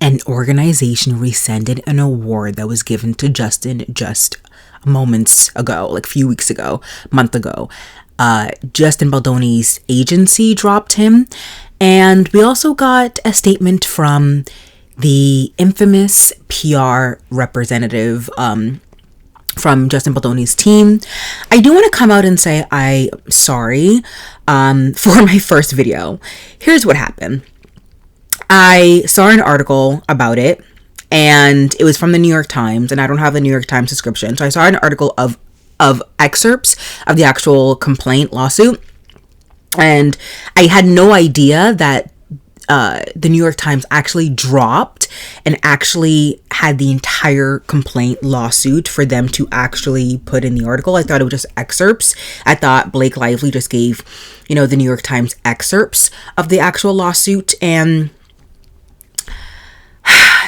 An organization rescinded an award that was given to Justin just moments ago, like a few weeks ago, month ago. Justin Baldoni's agency dropped him. And we also got a statement from the infamous PR representative from Justin Baldoni's team. I do want to come out and say I'm sorry for my first video. Here's what happened. I saw an article about it, and it was from the New York Times, and I don't have the New York Times subscription. So I saw an article of excerpts of the actual complaint lawsuit, and I had no idea that the New York Times actually dropped and actually had the entire complaint lawsuit for them to actually put in the article. I thought it was just excerpts. I thought Blake Lively just gave, the New York Times excerpts of the actual lawsuit, and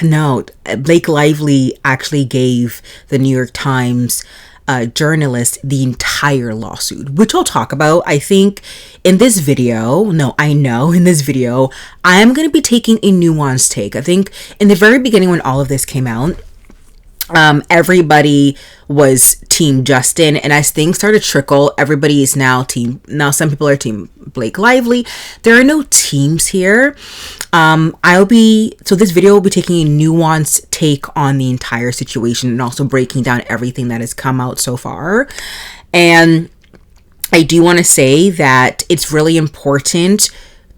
no, Blake Lively actually gave the New York Times journalist the entire lawsuit, which I'll talk about. I think in this video, in this video, I'm going to be taking a nuanced take. I think in the very beginning when all of this came out, everybody was team Justin, and as things started to trickle, everybody is now some people are team Blake Lively. There are no teams here. This video will be taking a nuanced take on the entire situation and also breaking down everything that has come out so far. And I do want to say that it's really important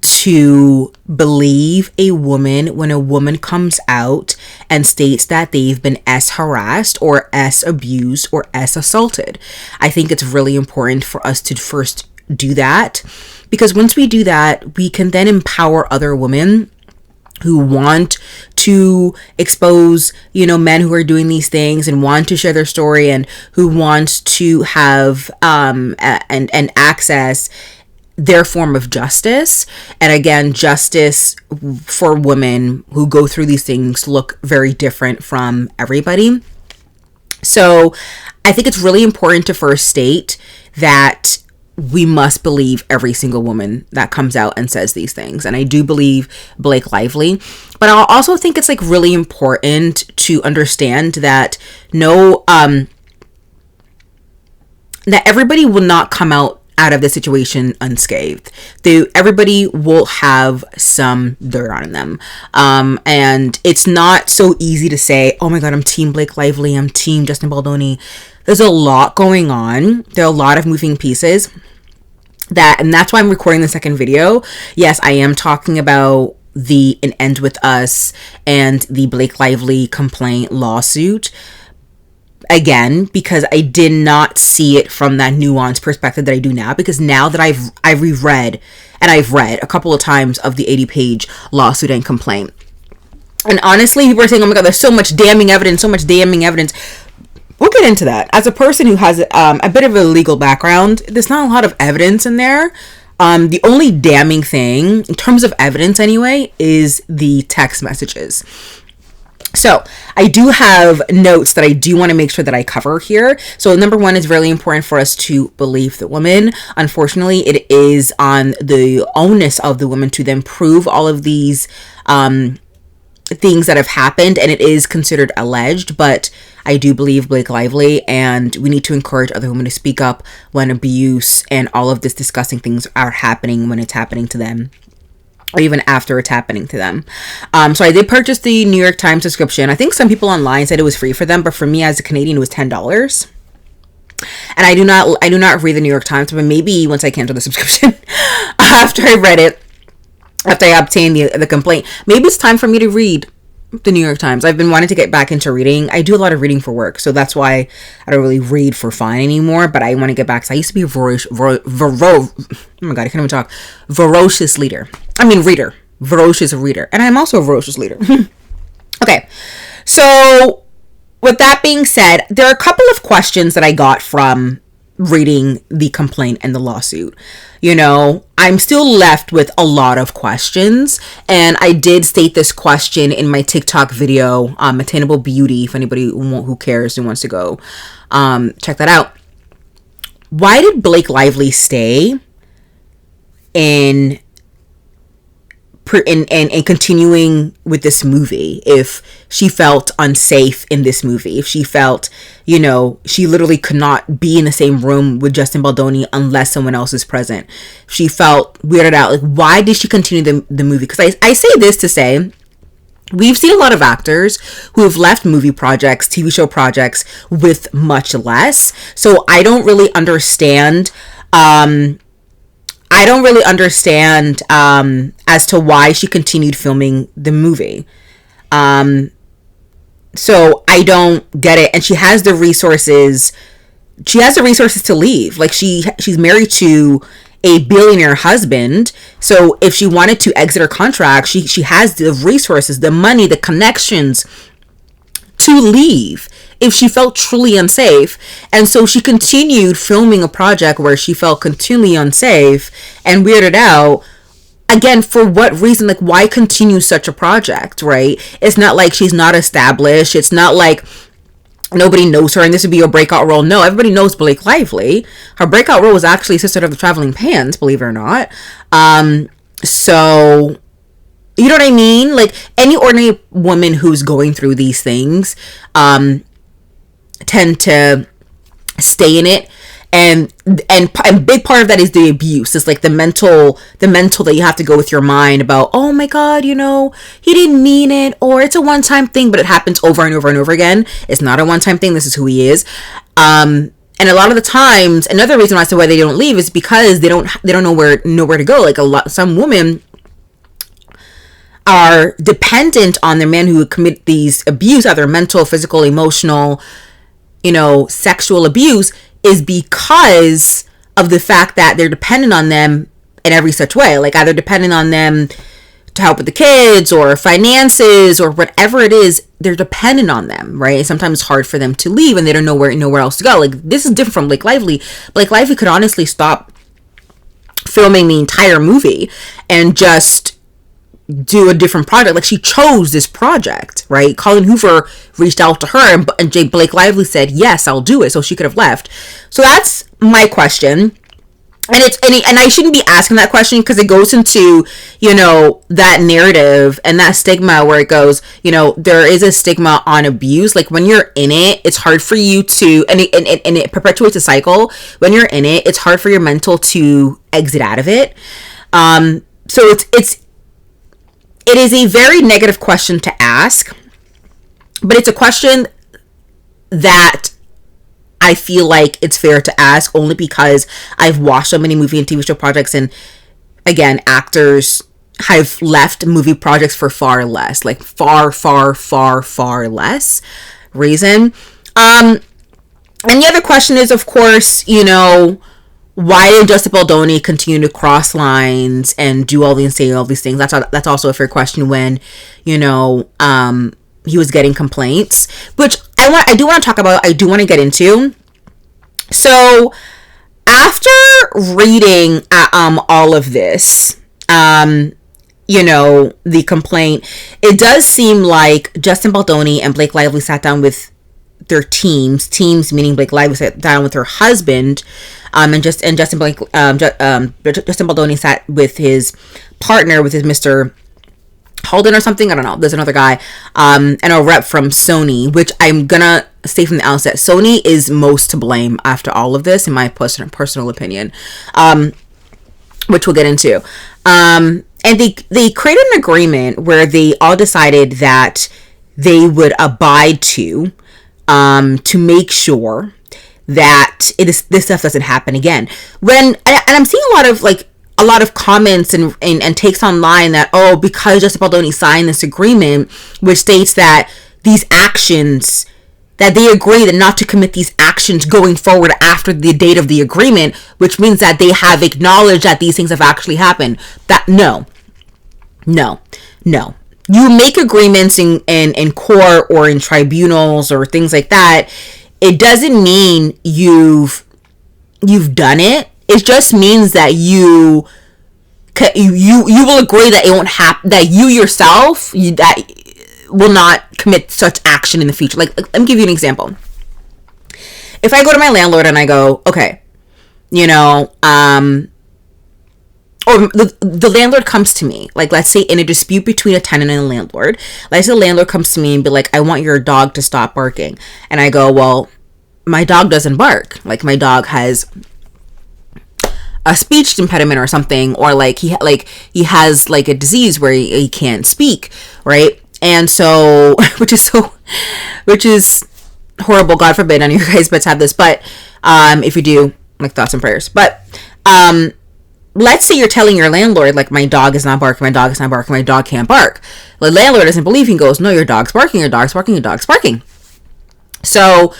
to believe a woman when a woman comes out and states that they've been harassed or abused or assaulted. I think it's really important for us to first do that, because once we do that, we can then empower other women who want to expose, men who are doing these things and want to share their story, and who want to have and access their form of justice. And again, justice for women who go through these things look very different from everybody. So I think it's really important to first state that we must believe every single woman that comes out and says these things. And I do believe Blake Lively, but I also think it's really important to understand that that everybody will not come out of the situation unscathed. Everybody will have some dirt on them. And it's not so easy to say, oh my God, I'm team Blake Lively, I'm team Justin Baldoni. There's a lot going on. There are a lot of moving pieces and that's why I'm recording the second video. Yes, I am talking about the It Ends With Us and the Blake Lively complaint lawsuit. Again, because I did not see it from that nuanced perspective that I do now, because now that I've reread and I've read a couple of times of the 80-page lawsuit and complaint. And honestly, people are saying, oh my God, there's so much damning evidence. We'll get into that. As a person who has a bit of a legal background, there's not a lot of evidence in there. The only damning thing, in terms of evidence anyway, is the text messages. So I do have notes that I do want to make sure that I cover here. So number one, is really important for us to believe the woman. Unfortunately, it is on the onus of the woman to then prove all of these things that have happened, and it is considered alleged, but I do believe Blake Lively, and we need to encourage other women to speak up when abuse and all of this disgusting things are happening, when it's happening to them, or even after it's happening to them. So I did purchase the New York Times subscription. I think some people online said it was free for them, but for me as a Canadian, it was $10. And I do not read the New York Times, but maybe once I cancel the subscription, after I read it, after I obtained the complaint, maybe it's time for me to read the New York Times. I've been wanting to get back into reading. I do a lot of reading for work, so that's why I don't really read for fun anymore, but I want to get back. So I used to be a ferocious reader. Ferocious reader. And I'm also a ferocious leader. Okay. So with that being said, there are a couple of questions that I got from reading the complaint and the lawsuit. I'm still left with a lot of questions, and I did state this question in my TikTok video, Attainable Beauty, if anybody who cares and wants to go check that out. Why did Blake Lively stay in in continuing with this movie, if she felt unsafe in this movie, if she felt, you know, she literally could not be in the same room with Justin Baldoni unless someone else is present, if she felt weirded out, like, why did she continue the movie? Because I say this to say, we've seen a lot of actors who have left movie projects, TV show projects with much less. So I don't really understand as to why she continued filming the movie. So I don't get it. And she has the resources. She has the resources to leave. Like, she's married to a billionaire husband. So if she wanted to exit her contract, she has the resources, the money, the connections to leave if she felt truly unsafe. And so she continued filming a project where she felt continually unsafe and weirded out. Again, for what reason? Like, why continue such a project, right? It's not like she's not established. It's not like nobody knows her and this would be a breakout role. No, everybody knows Blake Lively. Her breakout role was actually Sister of the Traveling Pants, believe it or not. So, you know what I mean? Like, any ordinary woman who's going through these things tend to stay in it, and big part of that is the abuse. It's like the mental that you have to go with your mind about, oh my god, you know, he didn't mean it, or it's a one-time thing, but it happens over and over and over again. It's not a one-time thing. This is who he is. And a lot of the times, another reason as to why they don't leave is because they don't know where to go. Like, some women are dependent on their men who commit these abuse, either mental, physical, emotional, you know, sexual abuse, is because of the fact that they're dependent on them in every such way. Like, either dependent on them to help with the kids or finances or whatever it is, they're dependent on them, right? Sometimes it's hard for them to leave and they don't know nowhere else to go. Like, this is different from Blake Lively. Blake Lively could honestly stop filming the entire movie and just do a different project. Like, she chose this project, right? Colin Hoover reached out to her and Blake Lively said, yes, I'll do it. So she could have left. So that's my question. And I shouldn't be asking that question because it goes into, you know, that narrative and that stigma where it goes, you know, there is a stigma on abuse. Like, when you're in it, it's hard for you to, and it perpetuates a cycle. When you're in it, it's hard for your mental to exit out of it. So it is a very negative question to ask, but it's a question that I feel like it's fair to ask only because I've watched so many movie and TV show projects, and again, actors have left movie projects for far less, like far less reason. And the other question is, of course, you know, why did Justin Baldoni continue to cross lines and do all these things? That's also a fair question when, you know, he was getting complaints, which I do want to talk about. I do want to get into. So after reading all of this, you know, the complaint, it does seem like Justin Baldoni and Blake Lively sat down with their teams meaning Blake Lively sat down with her husband, and Justin Baldoni sat with his partner, with his Mr. Holden or something, I don't know, there's another guy, and a rep from Sony, which I'm gonna say from the outset, Sony is most to blame after all of this, in my personal opinion, which we'll get into. And they created an agreement where they all decided that they would abide to make sure that this stuff doesn't happen again. And I'm seeing a lot of comments and takes online that, oh, because Justin Baldoni signed this agreement, which states that these actions, that they agree that not to commit these actions going forward after the date of the agreement, which means that they have acknowledged that these things have actually happened. That no. You make agreements in court or in tribunals or things like that. It doesn't mean you've done it. It just means that you will agree that it won't happen, that you yourself that will not commit such action in the future. Like, let me give you an example. If I go to my landlord and I go, okay, you know, or the landlord comes to me, like, let's say in a dispute between a tenant and a landlord, let's say the landlord comes to me and be like, I want your dog to stop barking. And I go, well, my dog doesn't bark. Like, my dog has a speech impediment or something, or like he has like a disease where he can't speak, right? And so, which is horrible. God forbid none of your guys pets have this, but if you do, like, thoughts and prayers. But let's say you're telling your landlord, like, my dog is not barking, my dog is not barking, my dog can't bark. The landlord doesn't believe you and goes, no, your dog's barking, your dog's barking, your dog's barking. So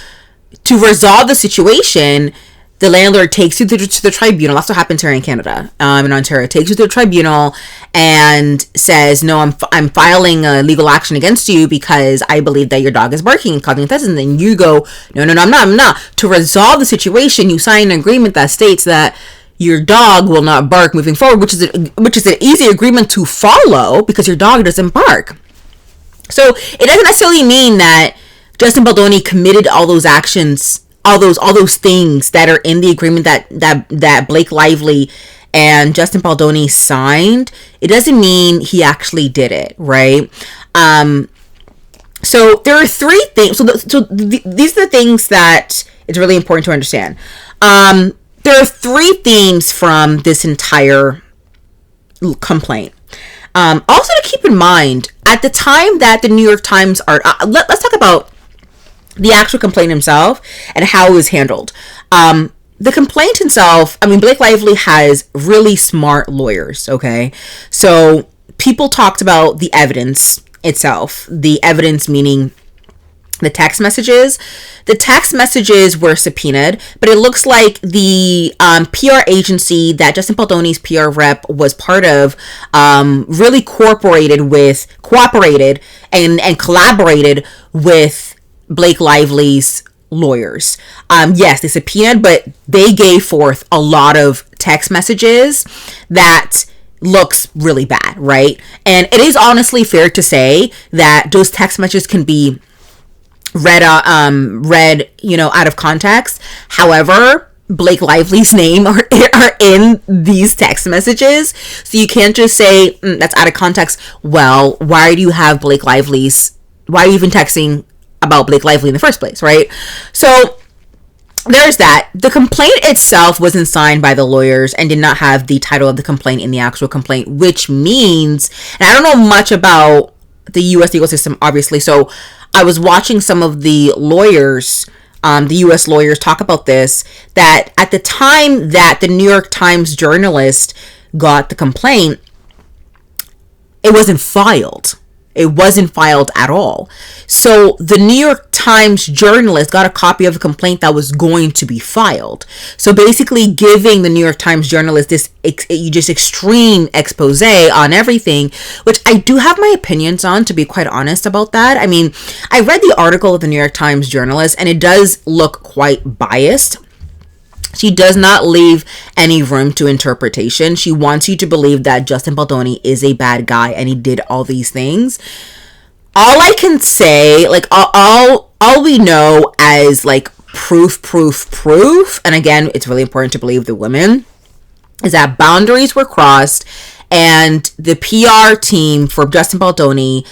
to resolve the situation, the landlord takes you to the tribunal. That's what happens here in Canada, in Ontario. Takes you to the tribunal and says, no, I'm filing a legal action against you because I believe that your dog is barking and causing offenses. And then you go, no, I'm not. To resolve the situation, you sign an agreement that states that your dog will not bark moving forward, which is an easy agreement to follow because your dog doesn't bark. So it doesn't necessarily mean that Justin Baldoni committed all those actions, all those things that are in the agreement that Blake Lively and Justin Baldoni signed. It doesn't mean he actually did it, right? So there are three things. These are the things that it's really important to understand. There are three themes from this entire complaint. Also to keep in mind, at the time that the New York Times let's talk about the actual complaint himself and how it was handled. The complaint itself, I mean, Blake Lively has really smart lawyers, okay? So people talked about the evidence itself. The evidence meaning the text messages. The text messages were subpoenaed, but it looks like the PR agency that Justin Baldoni's PR rep was part of really cooperated and collaborated with Blake Lively's lawyers. Yes, they subpoenaed, but they gave forth a lot of text messages that looks really bad, right? And it is honestly fair to say that those text messages can be read out of context. However, Blake Lively's name are in these text messages, so you can't just say that's out of context. Well, why do you have Blake Lively's? Why are you even texting about Blake Lively in the first place, right? So there's that. The complaint itself wasn't signed by the lawyers and did not have the title of the complaint in the actual complaint, which means, and I don't know much about the U.S. legal system, obviously, so I was watching some of the lawyers, the U.S. lawyers talk about this, that at the time that the New York Times journalist got the complaint, it wasn't filed. It wasn't filed at all. So the New York Times journalist got a copy of a complaint that was going to be filed. So basically giving the New York Times journalist this just extreme expose on everything, which I do have my opinions on, to be quite honest about that. I mean, I read the article of the New York Times journalist and it does look quite biased. She does not leave any room to interpretation. She wants you to believe that Justin Baldoni is a bad guy and he did all these things. All I can say, like, all we know as, like, proof, and again, it's really important to believe the women, is that boundaries were crossed and the PR team for Justin Baldoni,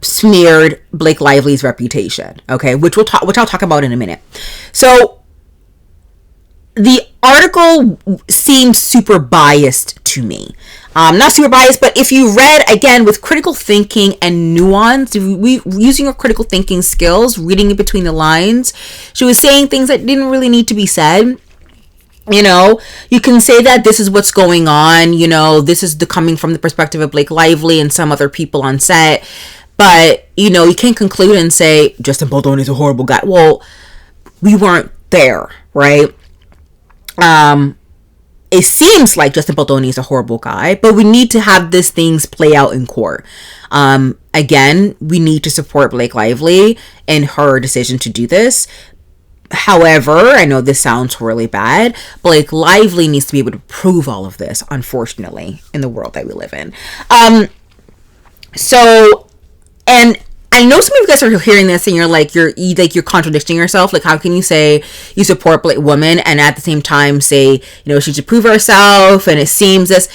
smeared Blake Lively's reputation, okay, which I'll talk about in a minute. So the article seems super biased to me. Not super biased, but if you read, again, with critical thinking and nuance, using your critical thinking skills, reading it between the lines, she was saying things that didn't really need to be said. You can say that this is what's going on, this is coming from the perspective of Blake Lively and some other people on set. But, you can't conclude and say, Justin Baldoni is a horrible guy. Well, we weren't there, right? It seems like Justin Baldoni is a horrible guy, but we need to have these things play out in court. Again, we need to support Blake Lively in her decision to do this. However, I know this sounds really bad. Blake Lively needs to be able to prove all of this, unfortunately, in the world that we live in. And I know some of you guys are hearing this and you're contradicting yourself. Like, how can you say you support Black women and at the same time say, she should prove herself? And it seems this.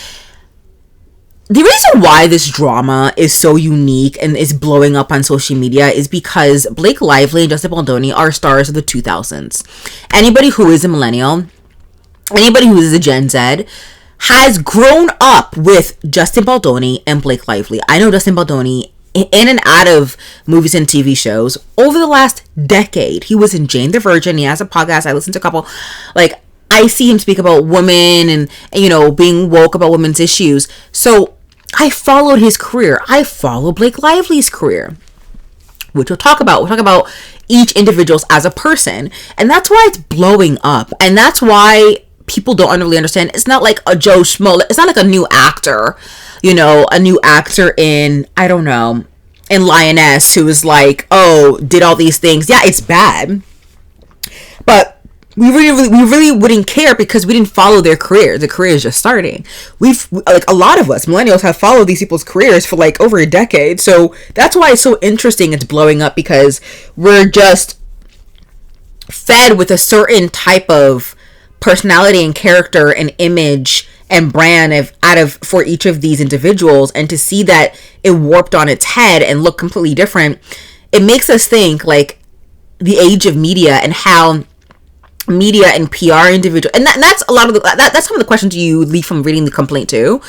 The reason why this drama is so unique and is blowing up on social media is because Blake Lively and Justin Baldoni are stars of the 2000s. Anybody who is a millennial, anybody who is a Gen Z, has grown up with Justin Baldoni and Blake Lively. I know Justin Baldoni in and out of movies and TV shows over the last decade. He was in Jane the Virgin. He has a podcast. I listened to a couple. Like, I see him speak about women and being woke about women's issues. So I followed his career. I follow Blake Lively's career, which we'll talk about. We'll talk about each individual's as a person. And that's why it's blowing up. And that's why people don't really understand. It's not like a Joe Schmo. It's not like a new actor, a new actor in, I don't know, in Lioness who was like, oh, did all these things. Yeah, it's bad. But we really wouldn't care because we didn't follow their career. The career is just starting. A lot of us millennials have followed these people's careers for like over a decade. So that's why it's so interesting. It's blowing up because we're just fed with a certain type of personality and character and image and brand for each of these individuals, and to see that it warped on its head and look completely different, it makes us think like the age of media and how media and PR individual, and that's a lot of that's some of the questions you leave from reading the complaint too.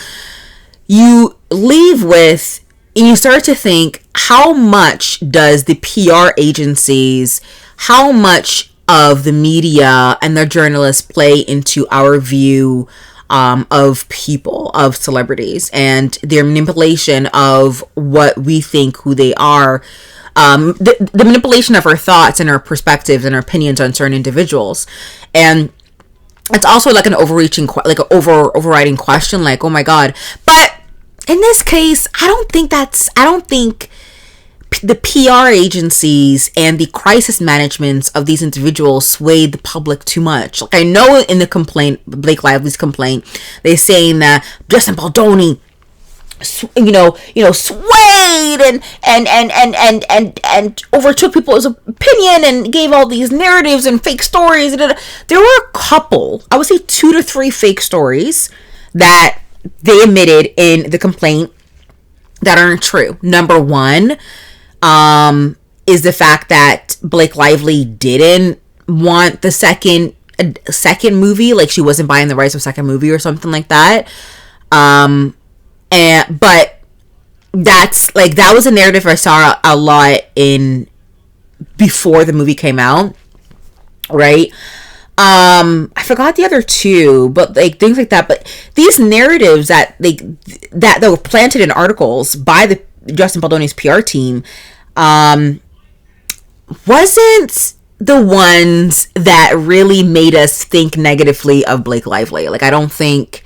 You leave with, and you start to think, how much does the PR agencies, how much of the media and their journalists play into our view of people, of celebrities, and their manipulation of what we think who they are, the manipulation of our thoughts and our perspectives and our opinions on certain individuals. And it's also like an overriding question, like, oh my God. But in this case, I don't think the PR agencies and the crisis managements of these individuals swayed the public too much. Like, I know in the complaint, Blake Lively's complaint, they're saying that Justin Baldoni, swayed and overtook people's opinion and gave all these narratives and fake stories. There were a couple, I would say 2 to 3 fake stories that they admitted in the complaint that aren't true. Number one, is the fact that Blake Lively didn't want the second movie, like she wasn't buying the rights of a second movie or something like that. But that's like, that was a narrative I saw a lot in before the movie came out, right? I forgot the other two, but like things like that. But these narratives that were planted in articles by the Justin Baldoni's PR team wasn't the ones that really made us think negatively of Blake Lively. Like, I don't think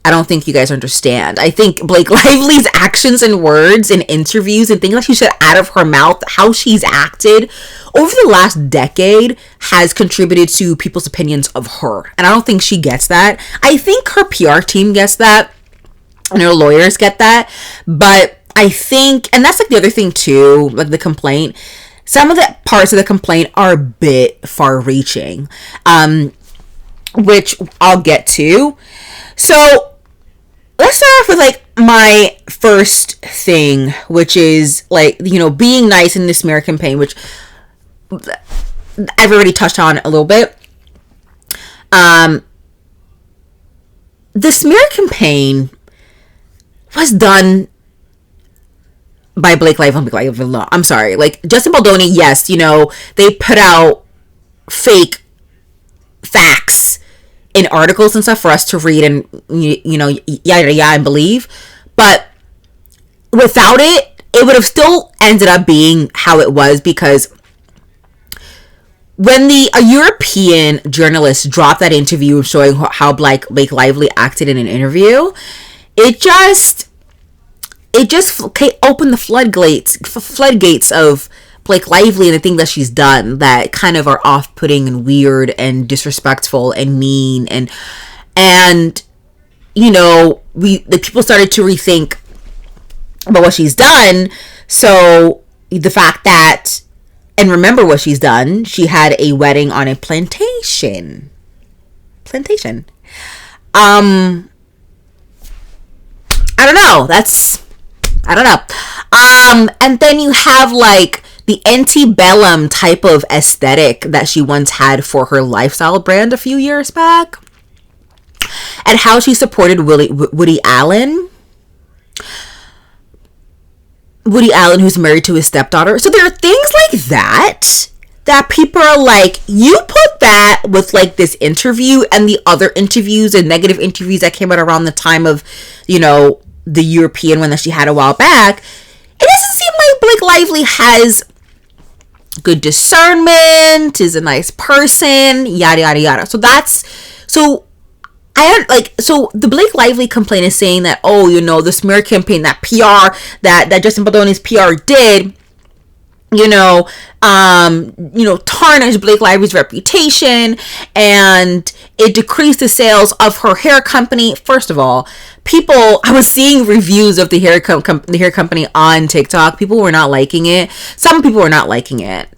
you guys understand. I think Blake Lively's actions and words in interviews and things that she said out of her mouth, how she's acted over the last decade, has contributed to people's opinions of her. And I don't think she gets that. I think her PR team gets that and her lawyers get that. But I think, and that's like the other thing too, like the complaint, some of the parts of the complaint are a bit far reaching, which I'll get to. So let's start off with like my first thing, which is like, being nice in the smear campaign, which I've already touched on a little bit. The smear campaign was done by Blake Lively. I'm sorry. Like, Justin Baldoni, yes, they put out fake facts in articles and stuff for us to read and, and believe. But without it, it would have still ended up being how it was, because when a European journalist dropped that interview showing how Blake Lively acted in an interview, it just opened the floodgates of Blake Lively and the things that she's done that kind of are off-putting and weird and disrespectful and mean, and the people started to rethink about what she's done. So the fact that, and remember what she's done, she had a wedding on a plantation. I don't know. I don't know. And then you have like the antebellum type of aesthetic that she once had for her lifestyle brand a few years back, and how she supported Woody Allen, who's married to his stepdaughter. So there are things like that people are like, you put that with like this interview and the other interviews and negative interviews that came out around the time of, you know, the European one that she had a while back. It doesn't seem like Blake Lively has good discernment, is a nice person, yada yada yada. So the Blake Lively complaint is saying that, oh, you know, the smear campaign, that PR that Justin Baldoni's PR did, tarnish Blake Lively's reputation, and it decreased the sales of her hair company. First of all, I was seeing reviews of the hair company on TikTok. People were not liking it. Some people were not liking it.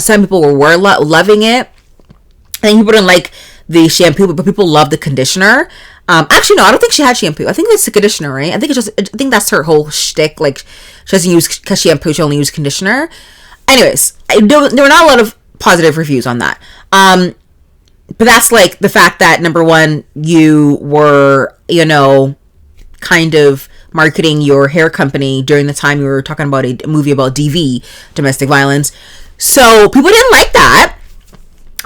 Some people were loving it. I think people didn't like the shampoo, but people love the conditioner. Actually, no, I don't think she had shampoo. I think it's the conditioner, right? I think that's her whole shtick. Like, she doesn't use shampoo, she only uses conditioner. Anyways, there were not a lot of positive reviews on that. But that's like the fact that, number one, you were, kind of marketing your hair company during the time you were talking about a movie about DV, domestic violence. So people didn't like that.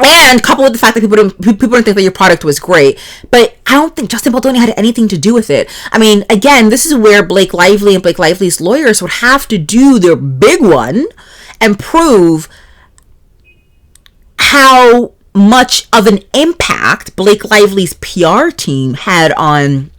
And coupled with the fact that people didn't think that your product was great. But I don't think Justin Baldoni had anything to do with it. I mean, again, this is where Blake Lively and Blake Lively's lawyers would have to do their big one and prove how much of an impact Blake Lively's PR team had on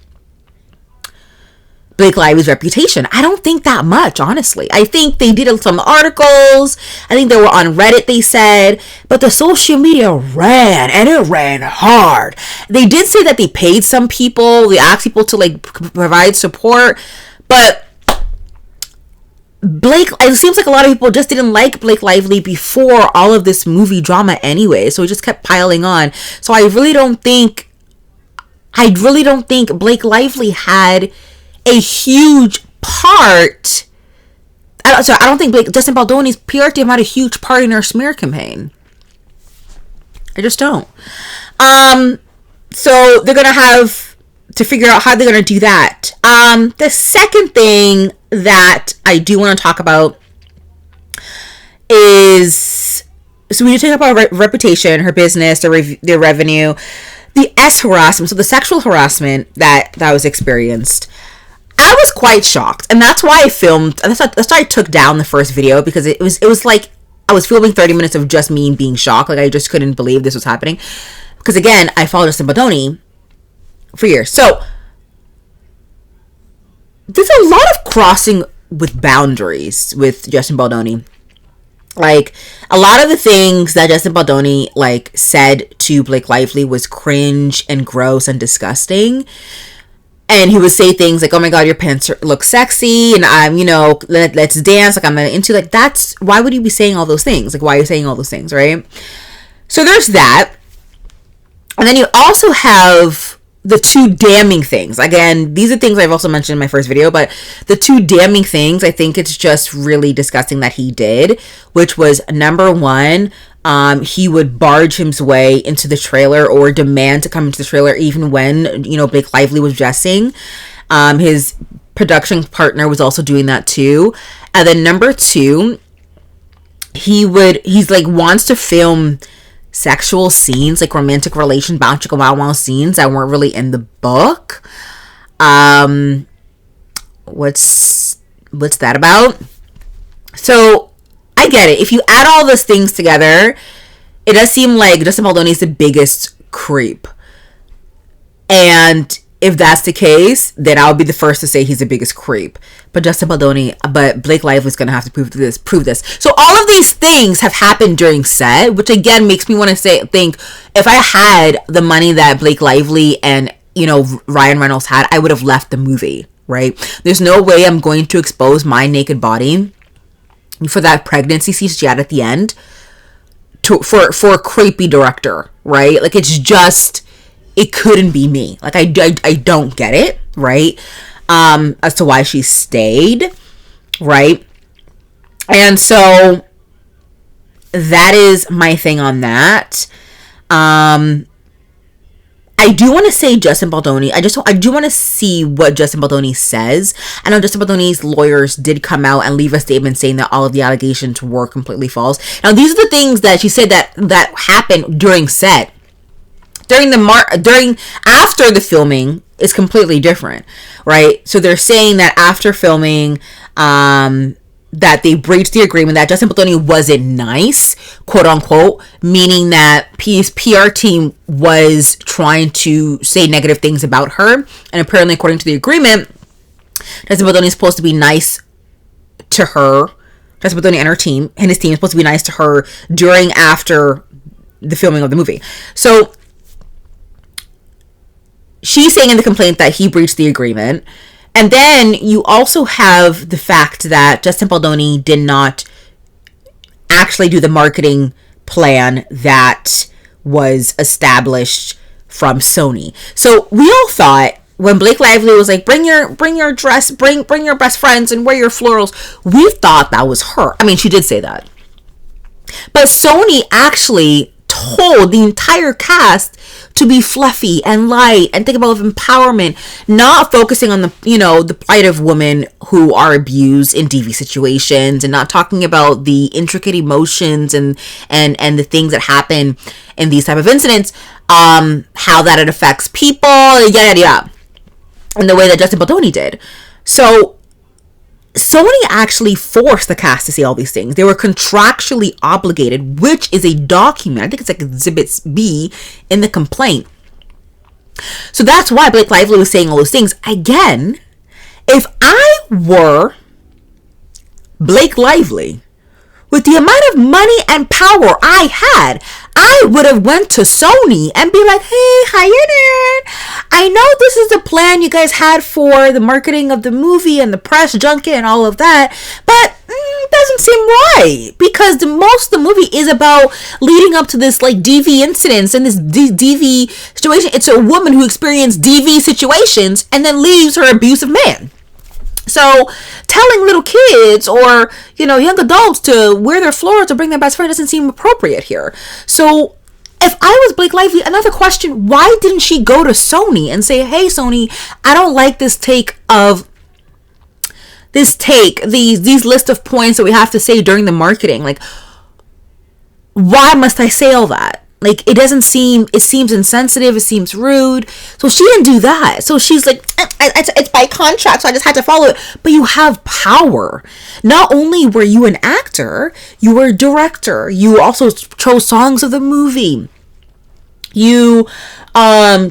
Blake Lively's reputation. I don't think that much, honestly. I think they did some articles. I think they were on Reddit, they said. But the social media ran, and it ran hard. They did say that they paid some people. They asked people to, like, provide support. But it seems like a lot of people just didn't like Blake Lively before all of this movie drama anyway. So it just kept piling on. So I really don't think Blake Lively had a huge part. I don't think Justin Baldoni's PR team had a huge part in her smear campaign. I just don't. So they're gonna have to figure out how they're gonna do that. The second thing that I do want to talk about is, so when you talk about reputation, her business, their revenue, the harassment, so the sexual harassment that was experienced. I was quite shocked, and that's why I filmed. That's why I took down the first video, because it was like I was filming 30 minutes of just me being shocked. Like, I just couldn't believe this was happening. Because again, I followed Justin Baldoni for years, so there's a lot of crossing with boundaries with Justin Baldoni. Like, a lot of the things that Justin Baldoni said to Blake Lively was cringe and gross and disgusting. And he would say things like, oh my god, your pants look sexy, and I'm, let's dance, like, I'm into, like, that's, why would you be saying all those things? Like, why are you saying all those things, right? So there's that. And then you also have the two damning things. Again, these are things I've also mentioned in my first video, but the two damning things, I think it's just really disgusting that he did, which was, number one, he would barge his way into the trailer or demand to come into the trailer even when, Blake Lively was dressing. His production partner was also doing that too. And then number two, he's wants to film sexual scenes, like romantic relation, bounce chicka wow wow scenes that weren't really in the book. What's that about? So I get it. If you add all those things together, it does seem like Justin Baldoni is the biggest creep. And if that's the case, then I'll be the first to say he's the biggest creep. But Blake Lively is going to have to prove this. So all of these things have happened during set, which again makes me want to think, if I had the money that Blake Lively and, Ryan Reynolds had, I would have left the movie, right? There's no way I'm going to expose my naked body for that pregnancy scene she had at the end for a creepy director, right? Like, it's just, it couldn't be me. Like, I don't get it, right? As to why she stayed, right? And so that is my thing on that. I do want to say Justin Baldoni. I do want to see what Justin Baldoni says. I know Justin Baldoni's lawyers did come out and leave a statement saying that all of the allegations were completely false. Now, these are the things that she said that happened during set. After the filming is completely different, right? So they're saying that after filming, that they breached the agreement, that Justin Baldoni wasn't nice, quote unquote, meaning that his PR team was trying to say negative things about her. And apparently, according to the agreement, Justin Baldoni is supposed to be nice to her. Justin Baldoni and her team, and his team is supposed to be nice to her after the filming of the movie. So she's saying in the complaint that he breached the agreement. And then you also have the fact that Justin Baldoni did not actually do the marketing plan that was established from Sony. So we all thought, when Blake Lively was like, bring your dress, bring your best friends and wear your florals, we thought that was her. I mean, she did say that. But Sony actually told the entire cast to be fluffy and light and think about empowerment, not focusing on the plight of women who are abused in DV situations, and not talking about the intricate emotions and the things that happen in these type of incidents, how that it affects people, yada yada, in the way that Justin Baldoni did. So Sony actually forced the cast to say all these things. They were contractually obligated, which is a document. I think it's like Exhibit B in the complaint. So that's why Blake Lively was saying all those things. Again, if I were Blake Lively, with the amount of money and power I had, I would have went to Sony and be like, hey, how you doing? I know this is the plan you guys had for the marketing of the movie and the press junket and all of that, but it doesn't seem right, because most of the movie is about leading up to this like DV incidents and this DV situation. It's a woman who experienced DV situations and then leaves her abusive man. So telling little kids or, young adults to wear their florals or bring their best friend doesn't seem appropriate here. So if I was Blake Lively, another question, why didn't she go to Sony and say, hey, Sony, I don't like these list of points that we have to say during the marketing. Like, why must I say all that? Like, it seems insensitive, it seems rude. So she didn't do that. So she's like, it's by contract, so I just had to follow it. But you have power. Not only were you an actor, you were a director. You also chose songs of the movie. You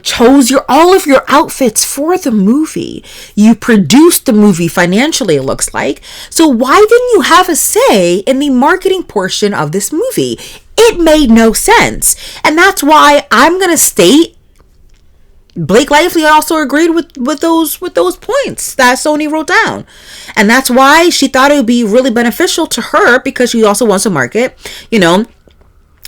chose all of your outfits for the movie. You produced the movie financially, it looks like. So why didn't you have a say in the marketing portion of this movie? It made no sense. And that's why I'm going to state Blake Lively also agreed with those points that Sony wrote down. And that's why she thought it would be really beneficial to her, because she also wants to market,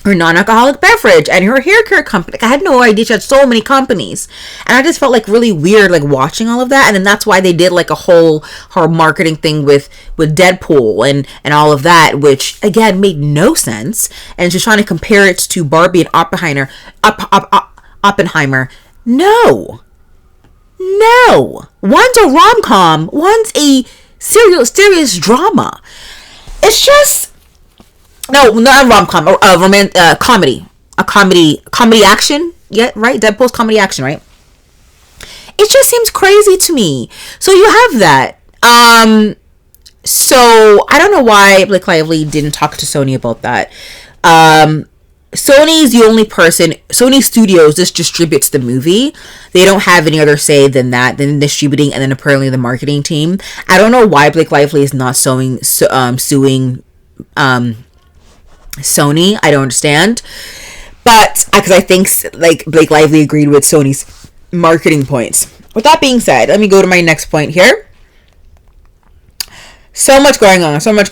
her non-alcoholic beverage and her hair care company. Like, I had no idea she had so many companies. And I just felt like really weird, like watching all of that. And then that's why they did like her marketing thing with Deadpool and all of that, which again made no sense. And she's trying to compare it to Barbie and Oppenheimer. No. One's a rom-com. One's a serious drama. It's just, no, not a rom-com, a comedy. A comedy action. Yeah, right? Deadpool's comedy action, right? It just seems crazy to me. So you have that. So I don't know why Blake Lively didn't talk to Sony about that. Sony is the only person. Sony Studios just distributes the movie. They don't have any other say than distributing, and then apparently the marketing team. I don't know why Blake Lively is not suing Sony. I don't understand, but because I think like Blake Lively agreed with Sony's marketing points. With that being said, let me go to my next point here. So much going on. So much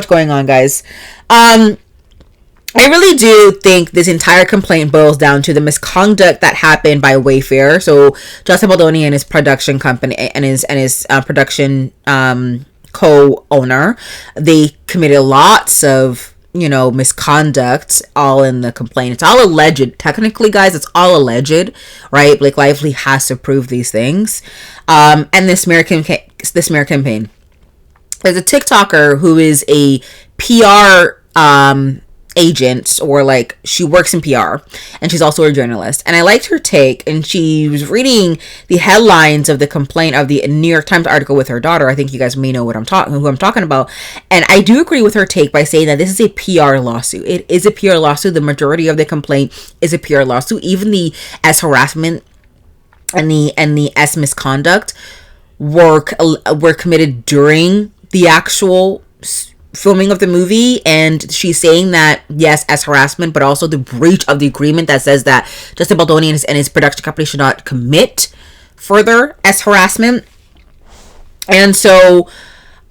going on, guys. I really do think this entire complaint boils down to the misconduct that happened by Wayfair. So Justin Baldoni and his production company and his production co-owner, they committed lots of misconduct, all in the complaint. It's all alleged. Technically, guys, it's all alleged, right? Blake Lively has to prove these things. And this smear campaign. There's a TikToker who is a PR agent, or like she works in PR, and she's also a journalist, and I liked her take. And she was reading the headlines of the complaint of the New York Times article with her daughter. I think you guys may know who I'm talking about, and I do agree with her take by saying that this is a PR lawsuit. It is a PR lawsuit. The majority of the complaint is a PR lawsuit. Even the S harassment and the S misconduct were committed during the actual filming of the movie. And she's saying that yes, as harassment, but also the breach of the agreement that says that Justin Baldoni and his production company should not commit further as harassment. And so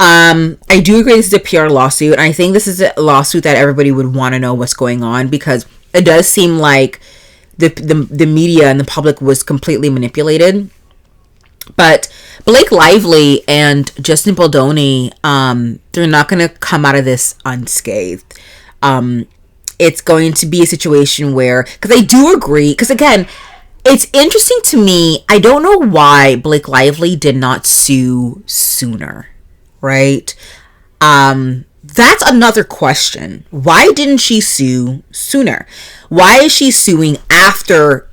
I do agree this is a PR lawsuit, and I think this is a lawsuit that everybody would want to know what's going on, because it does seem like the media and the public was completely manipulated. But Blake Lively and Justin Baldoni, they're not going to come out of this unscathed. It's going to be a situation where, because I do agree, because again, it's interesting to me, I don't know why Blake Lively did not sue sooner, right? That's another question. Why didn't she sue sooner? Why is she suing after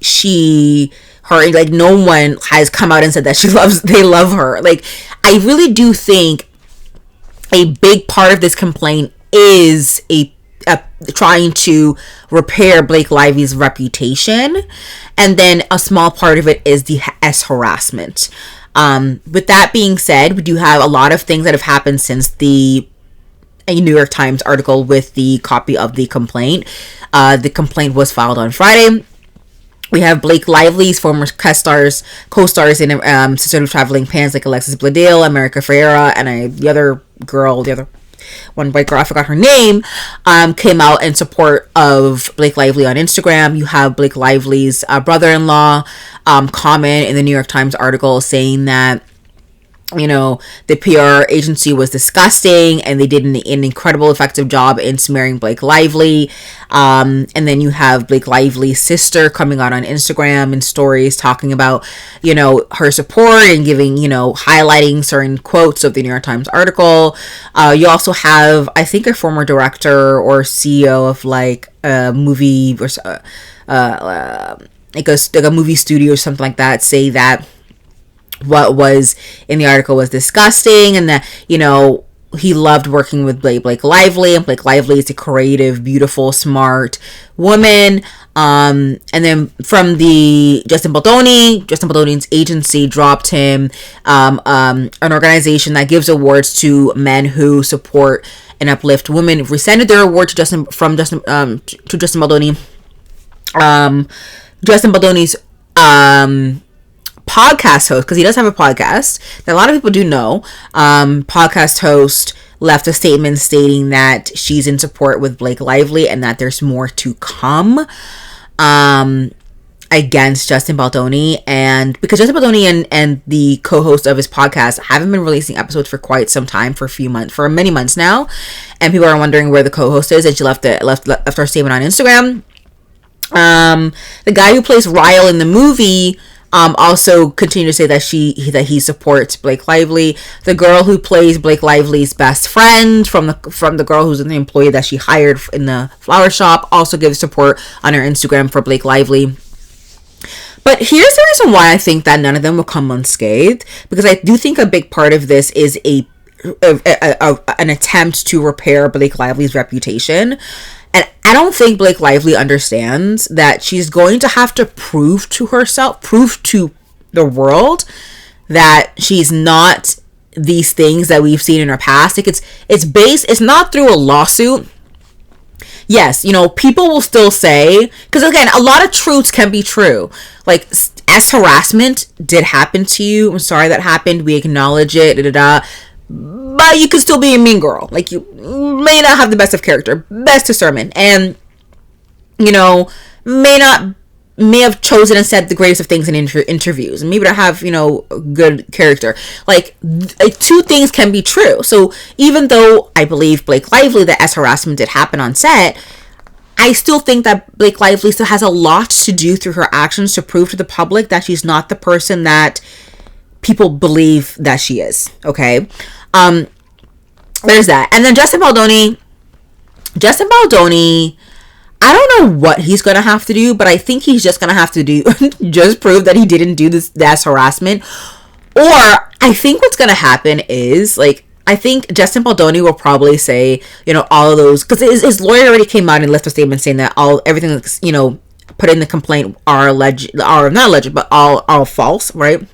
like no one has come out and said that they love her? Like, I really do think a big part of this complaint is trying to repair Blake Lively's reputation, and then a small part of it is the S harassment. With that being said, we do have a lot of things that have happened since the New York Times article with the copy of the complaint. The complaint was filed on Friday. We have Blake Lively's former co-stars in Sister of Traveling Pants, like Alexis Bledel, America Ferrera, and the other one white girl, I forgot her name, came out in support of Blake Lively on Instagram. You have Blake Lively's brother-in-law comment in the New York Times article saying that the PR agency was disgusting and they did an incredible effective job in smearing Blake Lively. And then you have Blake Lively's sister coming out on Instagram and stories talking about, her support and giving, highlighting certain quotes of the New York Times article. You also have, I think, a former director or CEO of like a movie or like a movie studio or something like that say that what was in the article was disgusting, and that he loved working with Blake Lively, and Blake Lively is a creative, beautiful, smart woman. And then from the Justin Baldoni's agency dropped him an organization that gives awards to men who support and uplift women, rescinded their award to Justin Baldoni. Justin Baldoni's podcast host, because he does have a podcast that a lot of people do know, podcast host left a statement stating that she's in support with Blake Lively and that there's more to come against Justin Baldoni. And because Justin Baldoni and the co-host of his podcast haven't been releasing episodes for quite some time, for many months now, and people are wondering where the co-host is, and she left her statement on Instagram. The guy who plays Ryle in the movie also continued to say that he supports Blake Lively. The girl who plays Blake Lively's best friend from the girl who's an employee that she hired in the flower shop also gives support on her Instagram for Blake Lively. But here's the reason why I think that none of them will come unscathed, because I do think a big part of this is an attempt to repair Blake Lively's reputation. And I don't think Blake Lively understands that she's going to have to prove to the world that she's not these things that we've seen in her past. Like it's not through a lawsuit. Yes, people will still say, because again, a lot of truths can be true. Like, as harassment did happen to you. I'm sorry that happened. We acknowledge it. but you could still be a mean girl. Like, you may not have the best of character, best discernment, and, you know, may have chosen and said the greatest of things in interviews, and maybe to have, you know, good character. Like, two things can be true. So even though I believe Blake Lively that S harassment did happen on set, I still think that Blake Lively still has a lot to do through her actions to prove to the public that she's not the person that people believe that she is. Okay. There's that. And then Justin Baldoni, I don't know what he's gonna have to do, but I think he's just gonna have to do just prove that he didn't do that's harassment. Or I think what's gonna happen is, like, I think Justin Baldoni will probably say, you know, all of those, because his lawyer already came out and left a statement saying that everything that's, you know, put in the complaint are not alleged, but all false, right?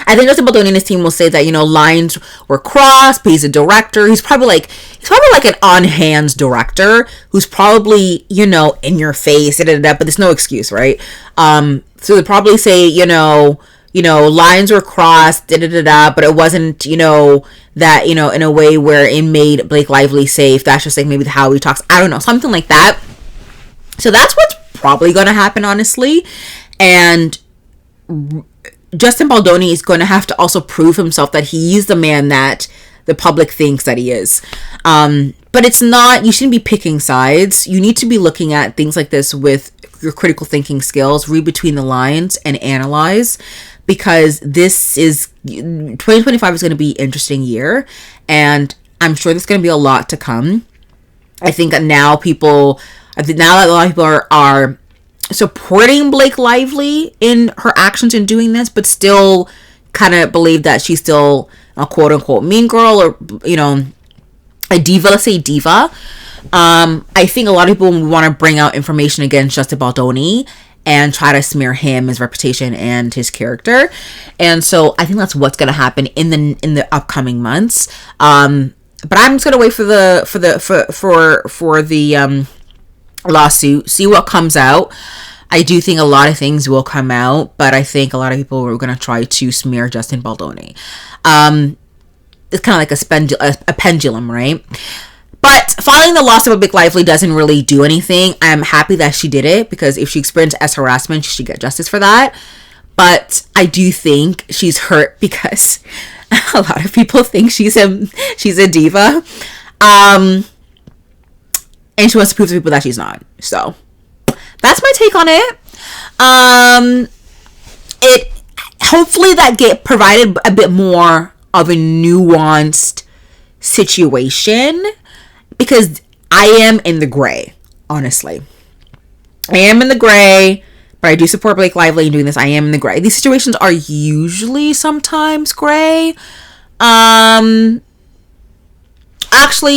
I think Justin Baldoni and his team will say that, you know, lines were crossed, but he's a director. He's probably like an on-hands director who's probably, you know, in your face, but there's no excuse, right? So they probably say, you know, lines were crossed, but it wasn't, you know, that, you know, in a way where it made Blake Lively safe. That's just like maybe how he talks. I don't know, something like that. So that's what's probably going to happen, honestly. And Justin Baldoni is going to have to also prove himself that he's the man that the public thinks that he is. But it's not, you shouldn't be picking sides. You need to be looking at things like this with your critical thinking skills, read between the lines and analyze, because 2025 is going to be an interesting year, and I'm sure there's going to be a lot to come. I think that now that a lot of people are supporting Blake Lively in her actions in doing this, but still kind of believe that she's still a quote unquote mean girl, or, you know, a diva. Let's say diva. I think a lot of people want to bring out information against Justin Baldoni and try to smear him, his reputation, and his character. And so I think that's what's going to happen in the upcoming months. But I'm just going to wait for the lawsuit, see what comes out. I do think a lot of things will come out, but I think a lot of people are going to try to smear Justin Baldoni. It's kind of like a pendulum, right? But filing the lawsuit of Blake Lively doesn't really do anything. I'm happy that she did it, because if she experienced S harassment, she should get justice for that. But I do think she's hurt because a lot of people think she's a diva. And she wants to prove to people that she's not. So that's my take on it. Hopefully that provided a bit more of a nuanced situation, because I am in the gray, honestly. I am in the gray, but I do support Blake Lively in doing this. I am in the gray. These situations are usually sometimes gray. Actually,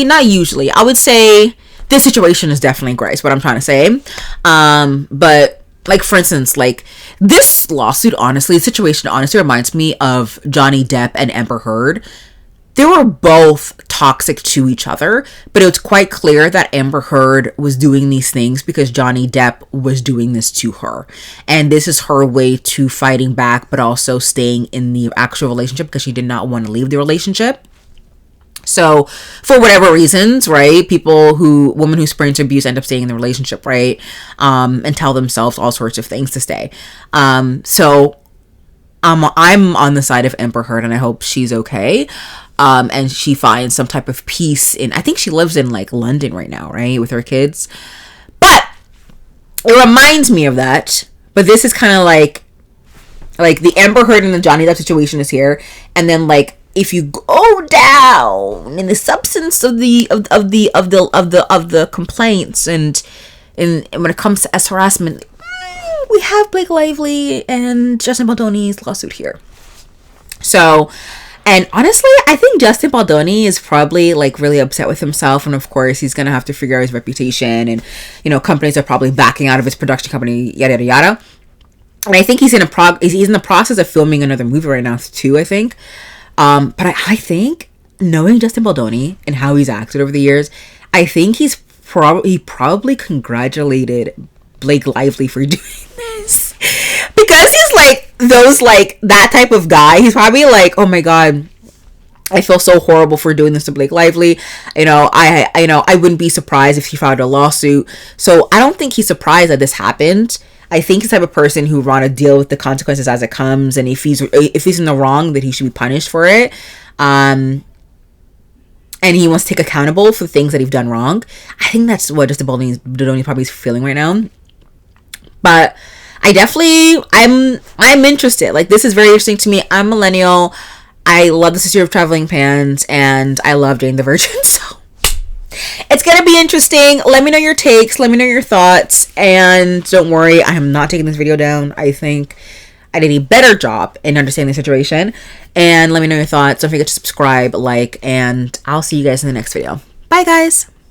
not usually. I would say this situation is definitely gray, is what I'm trying to say. But, like, for instance, like, this lawsuit, honestly, situation honestly reminds me of Johnny Depp and Amber Heard. They were both toxic to each other, but it was quite clear that Amber Heard was doing these things because Johnny Depp was doing this to her. And this is her way to fighting back, but also staying in the actual relationship because she did not want to leave the relationship. So, for whatever reasons, right, women who experience abuse end up staying in the relationship, right, and tell themselves all sorts of things to stay. So, I'm on the side of Amber Heard, and I hope she's okay. And she finds some type of peace I think she lives in, like, London right now, right, with her kids. But it reminds me of that. But this is kind of like the Amber Heard and the Johnny Depp situation is here, and then, like, if you go down in the substance of the complaints and when it comes to S harassment, we have Blake Lively and Justin Baldoni's lawsuit here. So, and honestly, I think Justin Baldoni is probably, like, really upset with himself, and of course he's gonna have to figure out his reputation, and, you know, companies are probably backing out of his production company, yada yada yada. And I think he's in the process of filming another movie right now too, I think. But I think, knowing Justin Baldoni and how he's acted over the years, I think he probably congratulated Blake Lively for doing this. Because he's, like, that type of guy. He's probably like, oh my god, I feel so horrible for doing this to Blake Lively. I wouldn't be surprised if he filed a lawsuit. So I don't think he's surprised that this happened. I think he's the type of person who want to deal with the consequences as it comes, and if he's in the wrong, that he should be punished for it. And he wants to take accountable for the things that he's done wrong. I think that's what Justin Baldoni probably is feeling right now. But I'm interested. Like, this is very interesting to me. I'm a millennial. I love the Sister of Traveling Pants, and I love Jane the Virgin, so it's gonna be interesting. Let me know your takes, let me know your thoughts, and don't worry, I am not taking this video down. I think I did a better job in understanding the situation. And let me know your thoughts. Don't forget to subscribe, like, and I'll see you guys in the next video. Bye, guys.